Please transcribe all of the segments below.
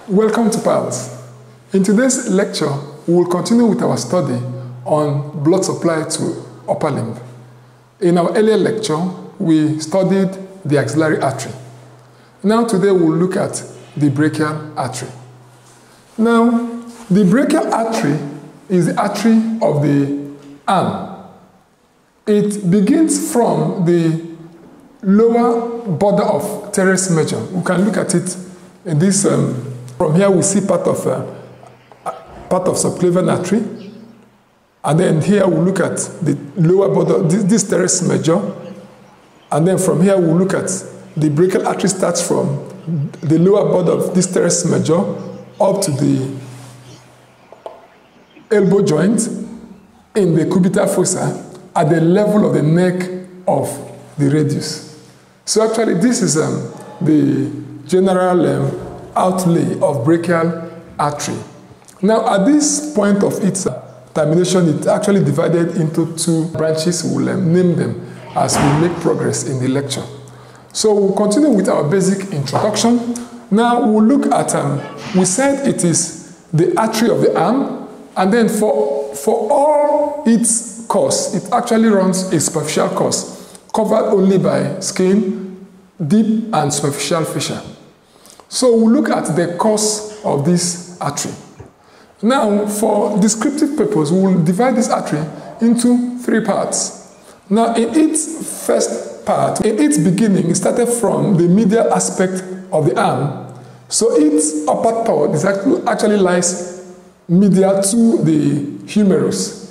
Welcome to PALS. In today's lecture, we will continue with our study on blood supply to upper limb. In our earlier lecture, we studied the axillary artery. Now today we'll look at the brachial artery. Now, the brachial artery is the artery of the arm. It begins from the lower border of teres major. We can look at it in this. From here we see part of subclavian artery, and then here we look at the lower border, this teres major, and then from here we look at the brachial artery starts from the lower border of this teres major up to the elbow joint in the cubital fossa at the level of the neck of the radius. So actually this is the general outlay of brachial artery. Now at this point of its termination, it actually divided into two branches. We will name them as we make progress in the lecture. So we'll continue with our basic introduction. Now we'll look at, we said it is the artery of the arm, and then for all its course, it actually runs a superficial course covered only by skin, deep and superficial fascia. So we'll look at the course of this artery. Now, for descriptive purpose, we will divide this artery into three parts. Now, in its first part, in its beginning, it started from the medial aspect of the arm. So its upper third is actually lies medial to the humerus.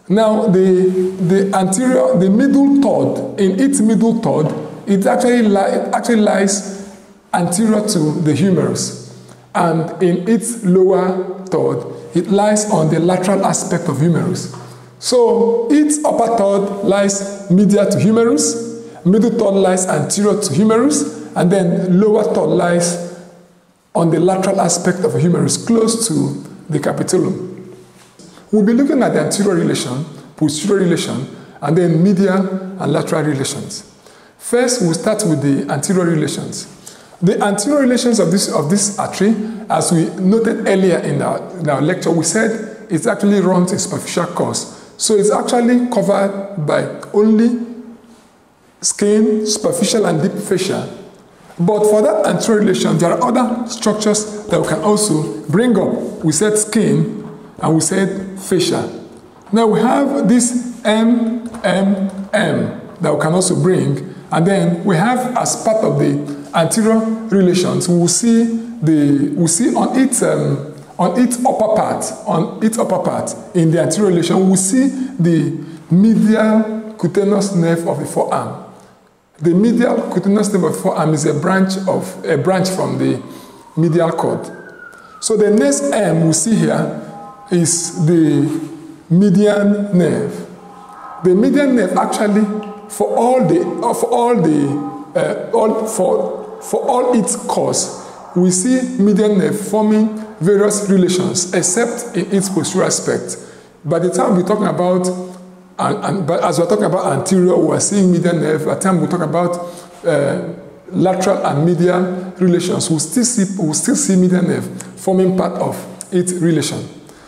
Now, the middle third, in its middle third, it actually lies anterior to the humerus, and in its lower third, it lies on the lateral aspect of humerus. So its upper third lies medial to humerus, middle third lies anterior to humerus, and then lower third lies on the lateral aspect of the humerus, close to the capitulum. We'll be looking at the anterior relation, posterior relation, and then medial and lateral relations. First, we'll start with the anterior relations. The anterior relations of this artery, as we noted earlier in our lecture, we said it actually runs a superficial course. So it's actually covered by only skin, superficial and deep fascia. But for that anterior relation, there are other structures that we can also bring up. We said skin and we said fascia. Now we have this M that we can also bring, and then we have, as part of the anterior relations, we will see on its upper part in the anterior relation, we will see the medial cutaneous nerve of the forearm. The medial cutaneous nerve of the forearm is a branch from the medial cord. So the next M we see here is the median nerve. The median nerve actually, for all its course, we see median nerve forming various relations, except in its posterior aspect. By the time we're talking about, but as we're talking about anterior, we're seeing median nerve. By the time we talk about lateral and medial relations, we'll still see median nerve forming part of its relation.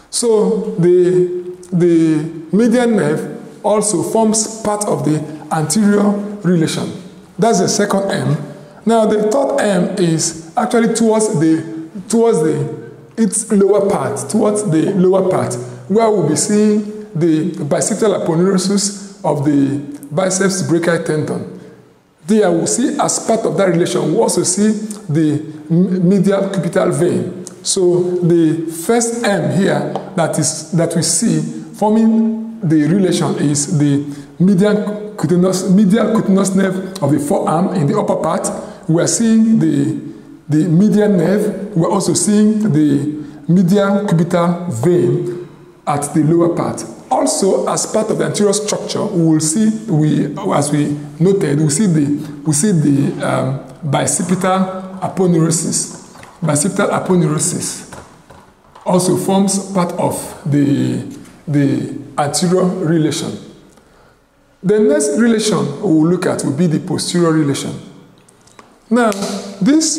So the median nerve also forms part of the anterior relation. That's the second M. Now the third M is actually towards its lower part, where we'll be seeing the bicipital aponeurosis of the biceps brachii tendon. There we'll see, as part of that relation, we'll also see the medial cubital vein. So the first M here that we see forming the relation is the medial cutaneous nerve of the forearm in the upper part. We are seeing the median nerve. We are also seeing the medial cubital vein at the lower part. Also, as part of the anterior structure, we will see, as we noted, we see the bicipital aponeurosis. Bicipital aponeurosis also forms part of the anterior relation. The next relation we will look at will be the posterior relation. Now, this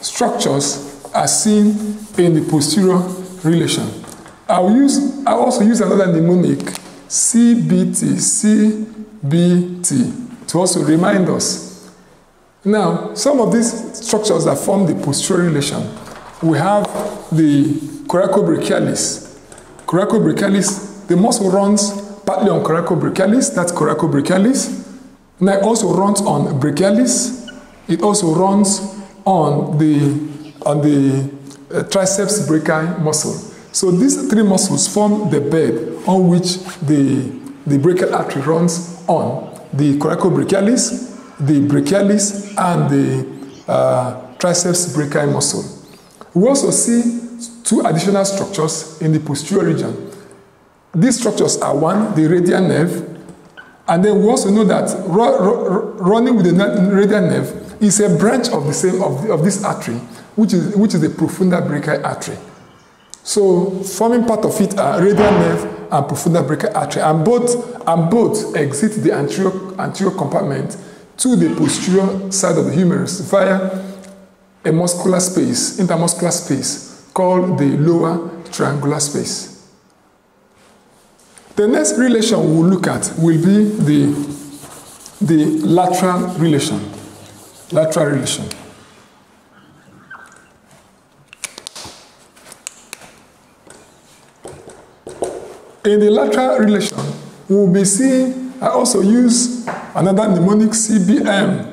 structures are seen in the posterior relation. I'll also use another mnemonic, CBT, to also remind us. Now, some of these structures that form the posterior relation, we have the coracobrachialis. Coracobrachialis, the muscle runs partly on coracobrachialis, that's coracobrachialis. Now it also runs on brachialis. It also runs on the triceps brachii muscle. So these three muscles form the bed on which the brachial artery runs on. The coracobrachialis, the brachialis, and the triceps brachii muscle. We also see two additional structures in the posterior region. These structures are one, the radial nerve, and then we also know that running with the radial nerve is a branch of this artery, which is the profunda brachii artery. So forming part of it are radial nerve and profunda brachii artery, and both exit the anterior compartment to the posterior side of the humerus via a muscular space, intermuscular space, called the lower triangular space. The next relation we'll look at will be the lateral relation. Lateral relation. In the lateral relation, we'll be seeing, I also use another mnemonic, CBM.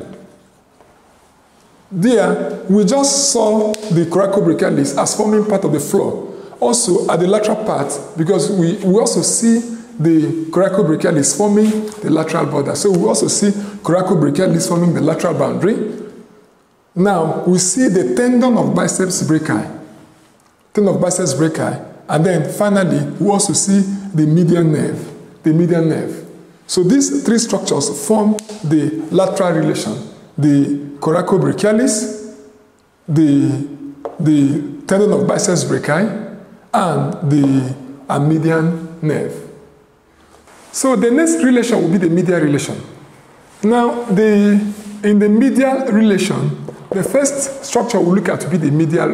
There, we just saw the coracobrachialis as forming part of the floor. Also, at the lateral part, because we also see the coracobrachialis forming the lateral border. So we also see coracobrachialis forming the lateral boundary. Now, we see the tendon of biceps brachii. Tendon of biceps brachii. And then finally, we also see the median nerve. The median nerve. So these three structures form the lateral relation. The coracobrachialis, the tendon of biceps brachii, and the median nerve. So the next relation will be the medial relation. Now, in the medial relation, the first structure we'll look at will be the medial,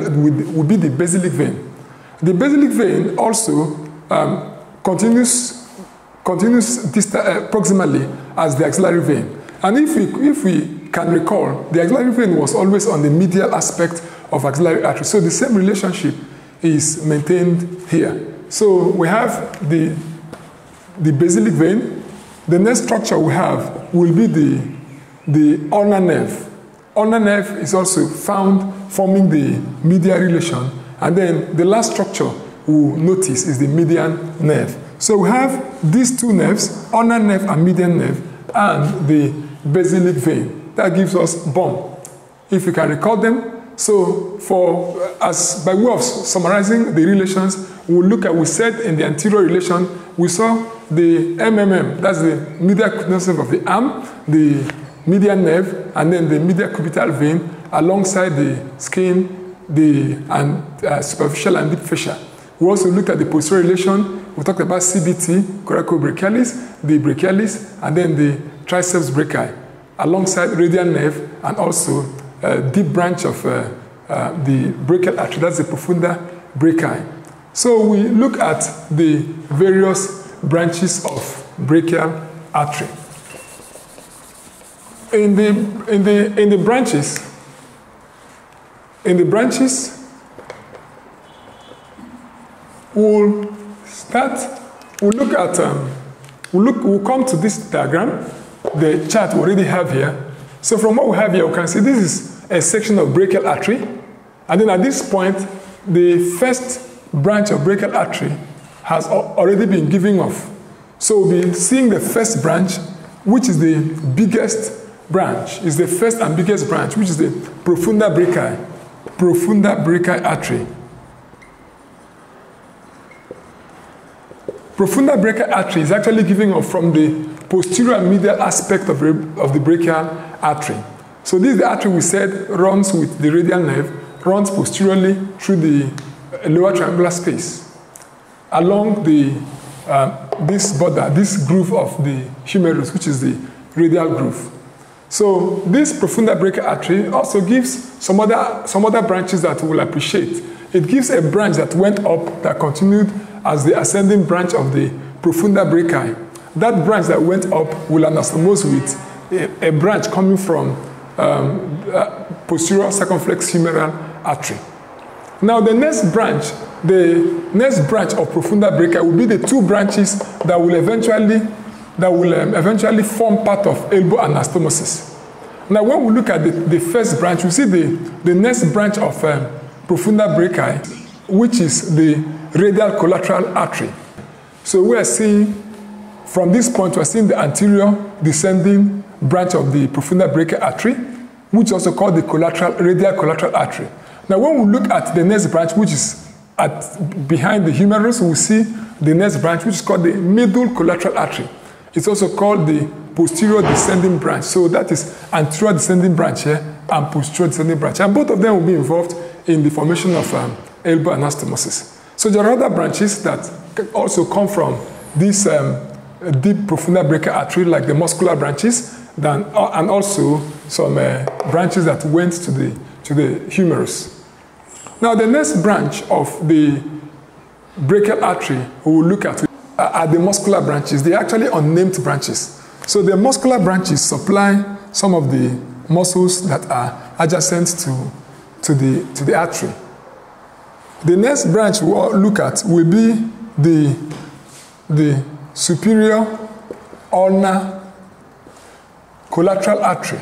will be the basilic vein. The basilic vein also continues proximally as the axillary vein. And if we can recall, the axillary vein was always on the medial aspect of axillary artery. So the same relationship is maintained here. So we have the basilic vein. The next structure we have will be the ulnar nerve. Ulnar nerve is also found forming the medial relation. And then the last structure we'll notice is the median nerve. So we have these two nerves, ulnar nerve and median nerve, and the basilic vein. That gives us BOM. If you can recall them, so as by way of summarizing the relations, we said in the anterior relation, we saw the MMM, that's the medial nerve of the arm, the median nerve, and then the medial cubital vein alongside the skin, superficial and deep fascia. We also looked at the posterior relation. We talked about CBT, coracobrachialis, the brachialis, and then the triceps brachii, alongside radial nerve and also a deep branch of the brachial artery, that's the profunda brachii. So we look at the various branches of brachial artery. In the branches, we'll come to this diagram, the chart we already have here. So from what we have here, we can see this is a section of brachial artery. And then at this point, the first branch of brachial artery has already been given off. So we'll be seeing the first branch, which is the biggest branch, is the first and biggest branch, which is the profunda brachii artery. Profunda brachii artery is actually giving off from the posterior and medial aspect of the brachial artery. So this is the artery we said runs with the radial nerve, runs posteriorly through the lower triangular space along this border, this groove of the humerus, which is the radial groove. So this profunda brachial artery also gives some other branches that we will appreciate. It gives a branch that went up that continued as the ascending branch of the profunda brachii. That branch that went up will anastomose with a branch coming from posterior circumflex humeral artery. Now the next branch of profunda brachii will be the two branches that will eventually form part of elbow anastomosis. Now when we look at the first branch, we see the next branch of profunda brachii, which is the radial collateral artery. So we are seeing, from this point, we are seeing the anterior descending branch of the profunda brachial artery, which is also called the radial collateral artery. Now when we look at the next branch, which is behind the humerus, we see the next branch, which is called the middle collateral artery. It's also called the posterior descending branch. So that is anterior descending branch here and posterior descending branch. And both of them will be involved in the formation of elbow anastomosis. So there are other branches that also come from this deep profunda brachial artery, like the muscular branches, and also some branches that went to the humerus. Now the next branch of the brachial artery we will look at are the muscular branches. They are actually unnamed branches. So the muscular branches supply some of the muscles that are adjacent to the artery. The next branch we'll look at will be the superior ulnar collateral artery.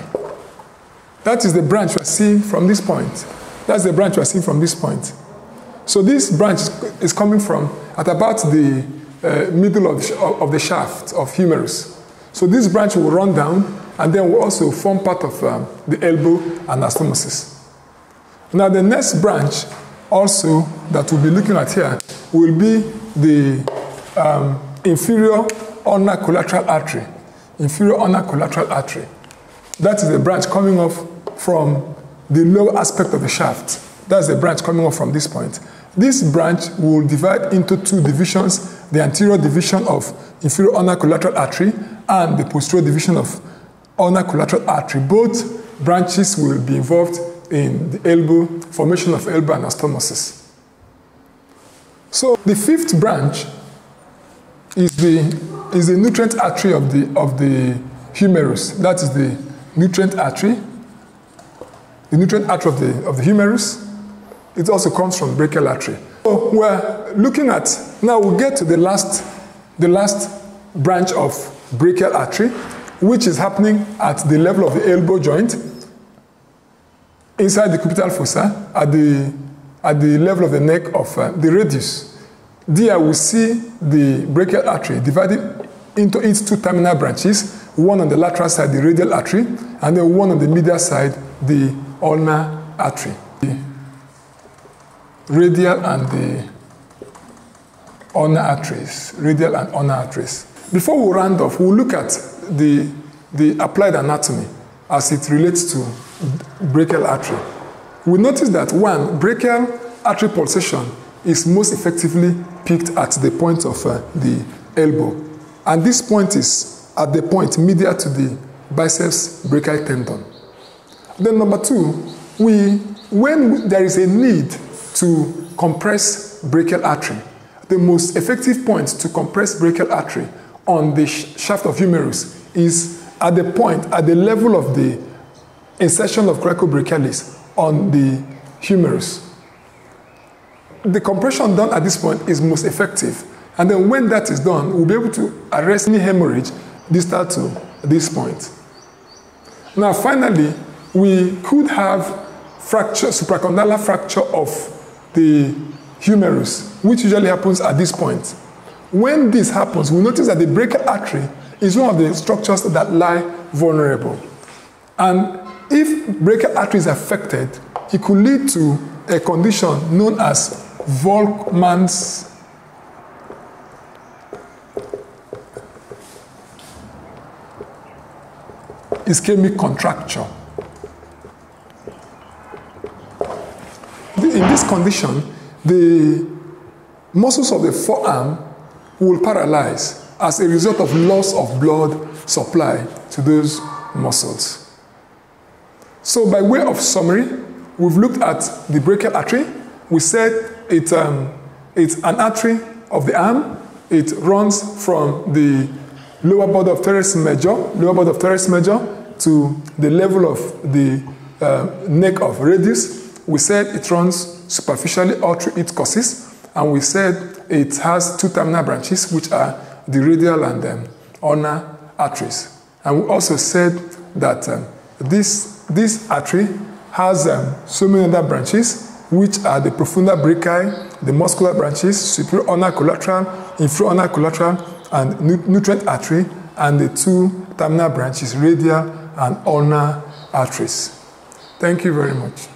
That is the branch we're seeing from this point. That's the branch we're seeing from this point. So this branch is coming from at about the middle of the shaft of humerus. So this branch will run down and then will also form part of the elbow anastomosis. Now the next branch also that we'll be looking at here will be the inferior ulnar collateral artery. Inferior ulnar collateral artery. That is the branch coming off from the lower aspect of the shaft. That's the branch coming off from this point. This branch will divide into two divisions, the anterior division of inferior ulnar collateral artery and the posterior division of ulnar collateral artery. Both branches will be involved in the formation of elbow anastomosis. So the fifth branch is the nutrient artery of the humerus. That is the nutrient artery. The nutrient artery of the humerus. It also comes from brachial artery. So we're looking at, now we'll get to the last branch of brachial artery, which is happening at the level of the elbow joint, inside the cubital fossa, at the level of the neck of the radius. There we see the brachial artery divided into its two terminal branches, one on the lateral side, the radial artery, and then one on the medial side, the ulnar artery. The radial and the ulnar arteries. Radial and ulnar arteries. Before we round off, we'll look at the applied anatomy as it relates to brachial artery. We notice that one, brachial artery pulsation is most effectively picked at the point of the elbow. And this point is at the point medial to the biceps brachii tendon. Then number two, when there is a need to compress brachial artery, the most effective point to compress brachial artery on the shaft of humerus is at the point, at the level of the insertion of coracobrachialis on the humerus. The compression done at this point is most effective. And then when that is done, we'll be able to arrest any hemorrhage distal to this point. Now finally, we could have fracture, supracondylar fracture of the humerus, which usually happens at this point. When this happens, we notice that the brachial artery is one of the structures that lie vulnerable. And if brachial artery is affected, it could lead to a condition known as Volkmann's ischemic contracture. In this condition, the muscles of the forearm will paralyze as a result of loss of blood supply to those muscles. So by way of summary, we've looked at the brachial artery. We said it's an artery of the arm. It runs from the lower border of teres major to the level of the neck of radius. We said it runs superficially all through its courses, and we said it has two terminal branches, which are the radial and ulnar arteries. And we also said that this artery has so many other branches, which are the profunda brachii, the muscular branches, superior ulnar collateral, inferior ulnar collateral, and nutrient artery, and the two terminal branches, radial and ulnar arteries. Thank you very much.